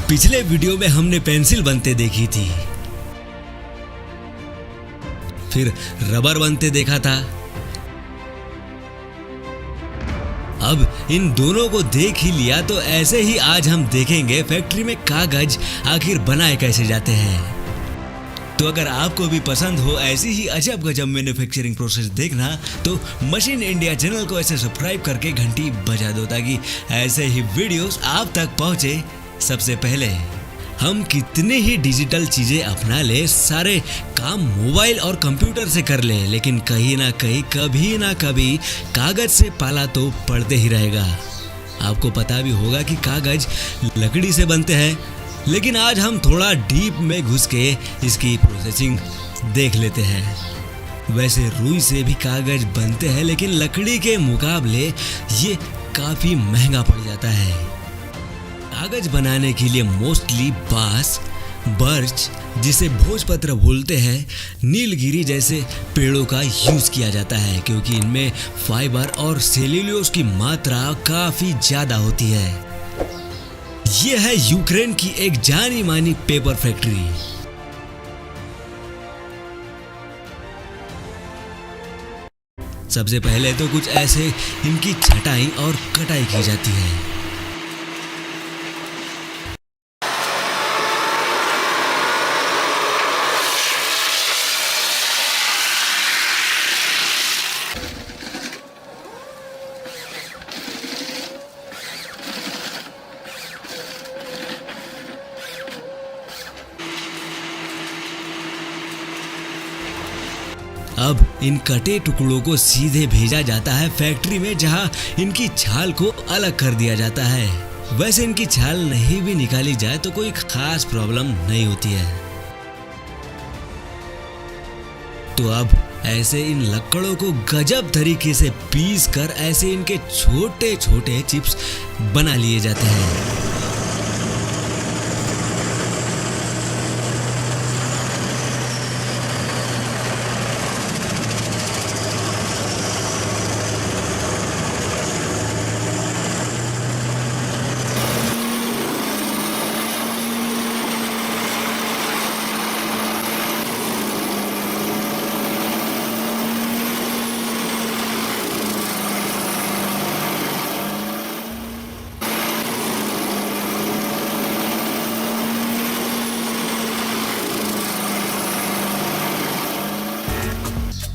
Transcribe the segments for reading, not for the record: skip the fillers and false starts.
पिछले वीडियो में हमने पेंसिल बनते देखी थी, फिर रबर बनते देखा था। अब इन दोनों को देख ही लिया तो ऐसे ही आज हम देखेंगे फैक्ट्री में कागज आखिर बनाए कैसे जाते हैं। तो अगर आपको भी पसंद हो ऐसी ही अजब गजब मैन्युफैक्चरिंग प्रोसेस देखना तो मशीन इंडिया चैनल को ऐसे सब्सक्राइब करके घंटी बजा दो ताकि ऐसे ही वीडियोस आप तक पहुंचे सबसे पहले। हम कितनी ही डिजिटल चीजें अपना ले, सारे काम मोबाइल और कंप्यूटर से कर ले, लेकिन कहीं ना कहीं कभी ना कभी कागज से पाला तो पड़ते ही रहेगा। आपको पता भी होगा कि कागज लकड़ी से बनते हैं, लेकिन आज हम थोड़ा डीप में घुस के इसकी प्रोसेसिंग देख लेते हैं। वैसे रुई से भी कागज बनते हैं, लेकिन लकड़ी के मुकाबले ये काफी महंगा पड़ जाता है। कागज बनाने के लिए मोस्टली बांस, बर्च जिसे भोजपत्र बोलते हैं, नीलगिरी जैसे पेड़ों का यूज किया जाता है, क्योंकि इनमें फाइबर और सेल्यूलोज की मात्रा काफी ज्यादा होती है। यह है यूक्रेन की एक जानी मानी पेपर फैक्ट्री। सबसे पहले तो कुछ ऐसे इनकी छटाई और कटाई की जाती है। अब इन कटे टुकड़ों को सीधे भेजा जाता है फैक्ट्री में, जहां इनकी छाल को अलग कर दिया जाता है। वैसे इनकी छाल नहीं भी निकाली जाए तो कोई खास प्रॉब्लम नहीं होती है। तो अब ऐसे इन लकड़ों को गजब तरीके से पीस कर ऐसे इनके छोटे छोटे चिप्स बना लिए जाते हैं।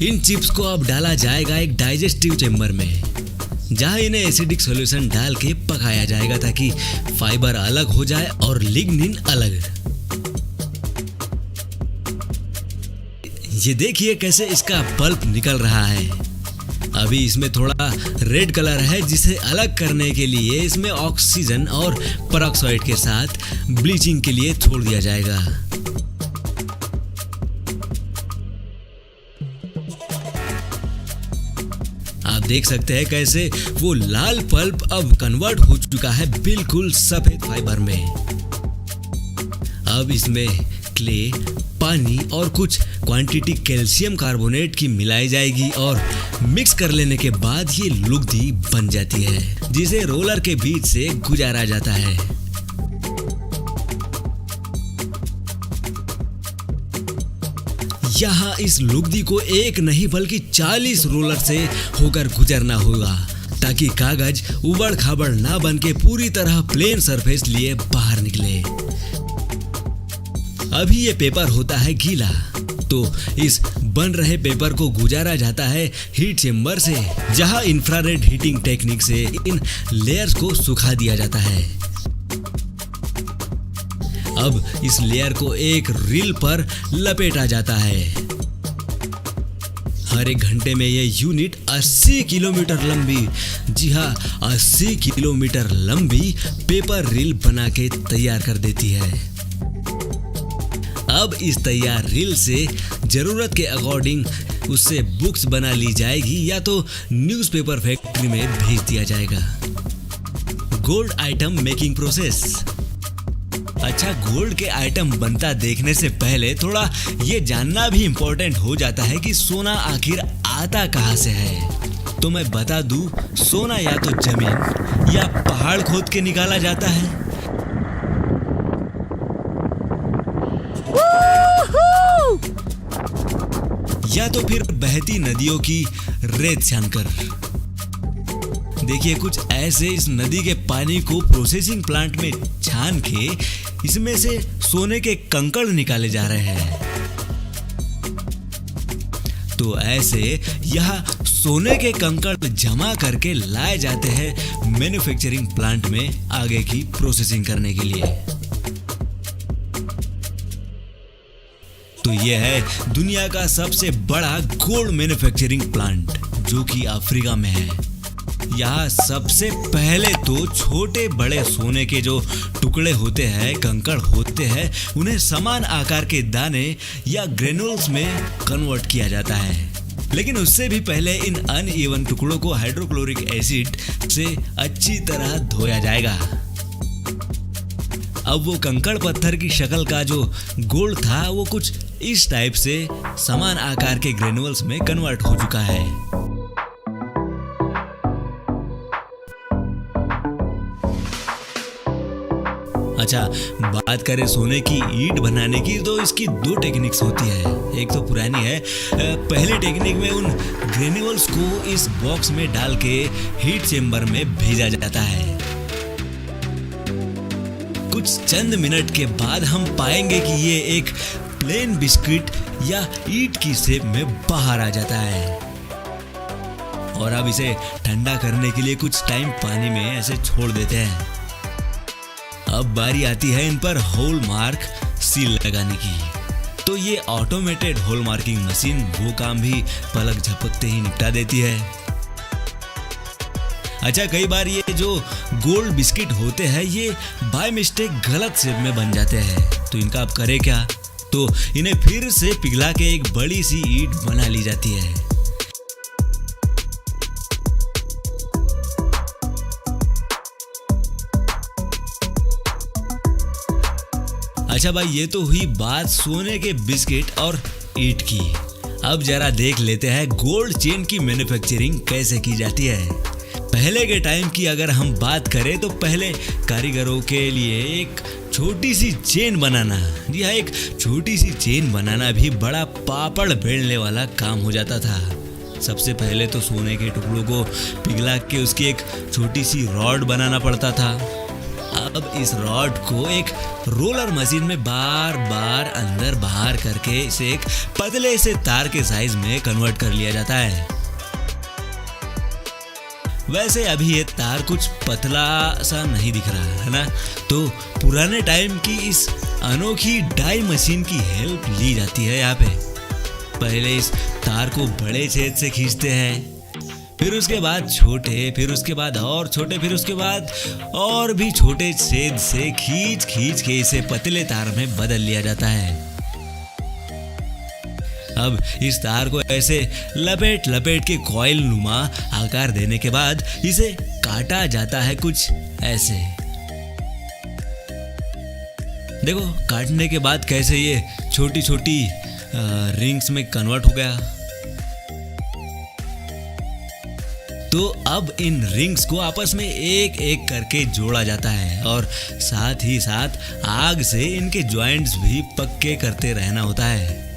इन चिप्स को अब डाला जाएगा एक डाइजेस्टिव चेम्बर में, जहां इन्हें एसिडिक सॉल्यूशन डाल के पकाया जाएगा ताकि फाइबर अलग हो जाए और लिग्निन अलग। ये देखिए कैसे इसका पल्प निकल रहा है। अभी इसमें थोड़ा रेड कलर है, जिसे अलग करने के लिए इसमें ऑक्सीजन और पेरोक्साइड के साथ ब्लीचिंग के लिए छोड़ दिया जाएगा। देख सकते हैं कैसे वो लाल पल्प अब कन्वर्ट हो चुका है बिल्कुल सफेद फाइबर में। अब इसमें क्ले, पानी और कुछ क्वांटिटी कैल्शियम कार्बोनेट की मिलाई जाएगी और मिक्स कर लेने के बाद ये लुगदी बन जाती है, जिसे रोलर के बीच से गुजारा जाता है। यहाँ इस लुगदी को एक नहीं बल्कि 40 रोलर से होकर गुजरना होगा, ताकि कागज उबड़ खाबड़ ना बन के पूरी तरह प्लेन सरफेस लिए बाहर निकले। अभी ये पेपर होता है गीला, तो इस बन रहे पेपर को गुजारा जाता है हीट चेम्बर से, जहां इंफ्रारेड हीटिंग टेक्निक से इन लेयर्स को सुखा दिया जाता है। अब इस लेयर को एक रील पर लपेटा जाता है। हर एक घंटे में ये यूनिट 80 किलोमीटर लंबी, जी हाँ 80 किलोमीटर लंबी पेपर रील बना के तैयार कर देती है। अब इस तैयार रील से जरूरत के अकॉर्डिंग उससे बुक्स बना ली जाएगी या तो न्यूज़पेपर फैक्ट्री में भेज दिया जाएगा। Gold item making process. अच्छा, गोल्ड के आइटम बनता देखने से पहले थोड़ा ये जानना भी इम्पोर्टेंट हो जाता है कि सोना आखिर आता कहाँ से है। तो मैं बता दूं, सोना या तो जमीन या पहाड़ खोद के निकाला जाता है, या तो फिर बहती नदियों की रेत छानकर। देखिए कुछ ऐसे इस नदी के पानी को प्रोसेसिंग प्लांट में छान के इसमें से सोने के कंकड़ निकाले जा रहे हैं। तो ऐसे यहाँ सोने के कंकड़ जमा करके लाए जाते हैं मैन्युफैक्चरिंग प्लांट में आगे की प्रोसेसिंग करने के लिए। तो यह है दुनिया का सबसे बड़ा गोल्ड मैन्युफैक्चरिंग प्लांट जो कि अफ्रीका में है। यहाँ सबसे पहले तो छोटे बड़े सोने के जो टुकड़े होते हैं, कंकड़ होते हैं, उन्हें समान आकार के दाने या ग्रेनुल्स में कन्वर्ट किया जाता है। लेकिन उससे भी पहले इन अनइवन टुकड़ों को हाइड्रोक्लोरिक एसिड से अच्छी तरह धोया जाएगा। अब वो कंकड़ पत्थर की शक्ल का जो गोल्ड था वो कुछ इस टाइप से समान आकार के ग्रेनुअल्स में कन्वर्ट हो चुका है। अच्छा, बात करें सोने की ईंट बनाने की तो इसकी दो टेक्निक्स होती है। एक तो पुरानी है। पहली टेक्निक में उन ग्रेन्यूल्स को इस बॉक्स में डाल के हीट चेंबर में भेजा जाता है। कुछ चंद मिनट के बाद हम पाएंगे कि ये एक प्लेन बिस्किट या ईंट की शेप में बाहर आ जाता है। और अब इसे ठंडा करने के लिए कुछ टाइम पानी में ऐसे छोड़ देते हैं। अब बारी आती है इन पर होल मार्क सील लगाने की। तो ये ऑटोमेटेड होल मार्किंग मशीन वो काम भी पलक झपकते ही निपटा देती है। अच्छा, कई बार ये जो गोल्ड बिस्किट होते हैं ये बाय मिस्टेक गलत शेप में बन जाते हैं। तो इनका अब करे क्या? तो इन्हें फिर से पिघला के एक बड़ी सी ईंट बना ली जाती है। अच्छा भाई, ये तो हुई बात सोने के बिस्किट और ईंट की। अब जरा देख लेते हैं गोल्ड चेन की मैन्युफैक्चरिंग कैसे की जाती है। पहले के टाइम की अगर हम बात करें तो पहले कारीगरों के लिए एक छोटी सी चेन बनाना, जी हाँ, एक छोटी सी चेन बनाना भी बड़ा पापड़ बेलने वाला काम हो जाता था। सबसे पहले तो सोने के टुकड़ों को पिघला के उसकी एक छोटी सी रॉड बनाना पड़ता था। अब इस रॉड को एक रोलर मशीन में बार बार अंदर बाहर करके इसे एक पतले से तार के साइज में कन्वर्ट कर लिया जाता है। वैसे अभी ये तार कुछ पतला सा नहीं दिख रहा है ना, तो पुराने टाइम की इस अनोखी डाई मशीन की हेल्प ली जाती है। यहाँ पे पहले इस तार को बड़े छेद से खींचते हैं, फिर उसके बाद छोटे, फिर उसके बाद और छोटे, फिर उसके बाद और भी छोटे छेद से खींच खींच के इसे पतले तार में बदल लिया जाता है। अब इस तार को ऐसे लपेट लपेट के कॉइल नुमा आकार देने के बाद इसे काटा जाता है कुछ ऐसे। देखो काटने के बाद कैसे ये छोटी छोटी रिंग्स में कन्वर्ट हो गया। तो अब इन रिंग्स को आपस में एक एक करके जोड़ा जाता है और साथ ही साथ आग से इनके जॉइंट्स भी पक्के करते रहना होता है।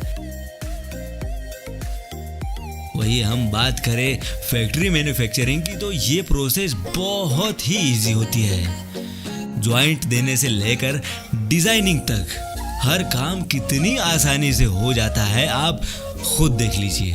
वही हम बात करें फैक्ट्री मैन्युफैक्चरिंग की तो ये प्रोसेस बहुत ही इजी होती है। जॉइंट देने से लेकर डिजाइनिंग तक हर काम कितनी आसानी से हो जाता है, आप खुद देख लीजिए।